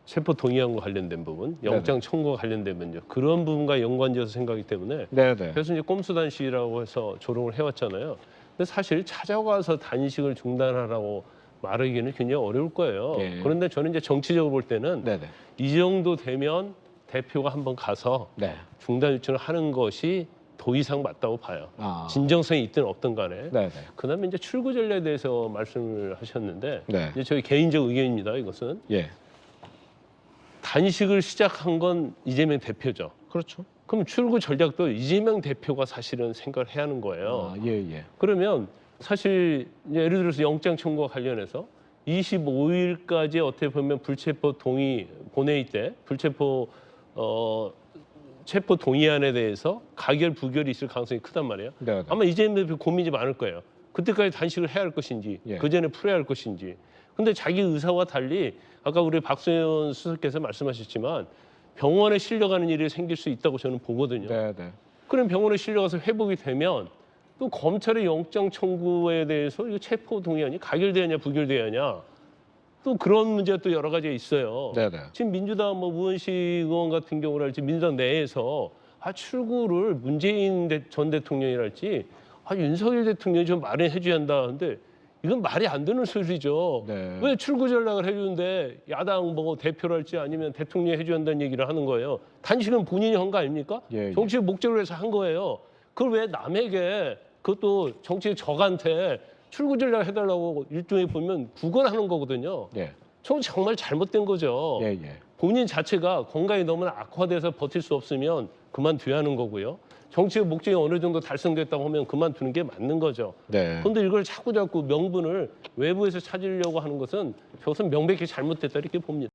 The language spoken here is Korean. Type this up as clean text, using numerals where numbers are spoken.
체포 동의안과 관련된 부분, 영장 청구와 관련된 문제 그런 부분과 연관지어서 생각하기 때문에 그래서 이제 꼼수 단식이라고 해서 조롱을 해왔잖아요. 근데 사실 찾아가서 단식을 중단하라고 말하기는 굉장히 어려울 거예요. 그런데 저는 이제 정치적으로 볼 때는 이 정도 되면 대표가 한번 가서 중단 요청을 하는 것이 더 이상 맞다고 봐요. 진정성이 있든 없든 간에. 그다음에 이제 출구 전략에 대해서 말씀을 하셨는데 이제 저희 개인적 의견입니다. 이것은 단식을 시작한 건 이재명 대표죠. 그렇죠. 그럼 출구 전략도 이재명 대표가 사실은 생각을 해야 하는 거예요. 그러면 사실 이제 예를 들어서 영장 청구와 관련해서 25일까지 어떻게 보면 불체포 동의 본회의 때 불체포 체포 동의안에 대해서 가결 부결이 있을 가능성이 크단 말이에요. 아마 이재명 대표 고민이 많을 거예요. 그때까지 단식을 해야 할 것인지 그 전에 풀어야 할 것인지. 근데 자기 의사와 달리 아까 우리 박소연 수석께서 말씀하셨지만 병원에 실려가는 일이 생길 수 있다고 저는 보거든요. 그럼 병원에 실려가서 회복이 되면 또 검찰의 영장 청구에 대해서 이거 체포 동의안이 가결되느냐 부결되느냐 또 그런 문제가 또 여러 가지가 있어요. 지금 민주당 뭐 우원식 의원 같은 경우랄지 민주당 내에서 출구를 문재인 전 대통령이랄지 윤석열 대통령이 좀 마련해 줘야 한다. 근데 이건 말이 안 되는 소리죠. 왜 출구 전략을 해주는데 야당 뭐 대표랄지 아니면 대통령이 해줘야 한다는 얘기를 하는 거예요. 단식은 본인이 한 거 아닙니까? 정치적 목적을 위해서 한 거예요. 그걸 왜 남에게 그것도 정치적 적한테 출구 전략 해달라고 일종의 보면 구걸하는 거거든요. 저는 정말 잘못된 거죠. 본인 자체가 건강이 너무나 악화돼서 버틸 수 없으면 그만둬야 하는 거고요. 정치적 목적이 어느 정도 달성됐다고 하면 그만두는 게 맞는 거죠. 그런데 이걸 자꾸 명분을 외부에서 찾으려고 하는 것은 저것은 명백히 잘못됐다 이렇게 봅니다.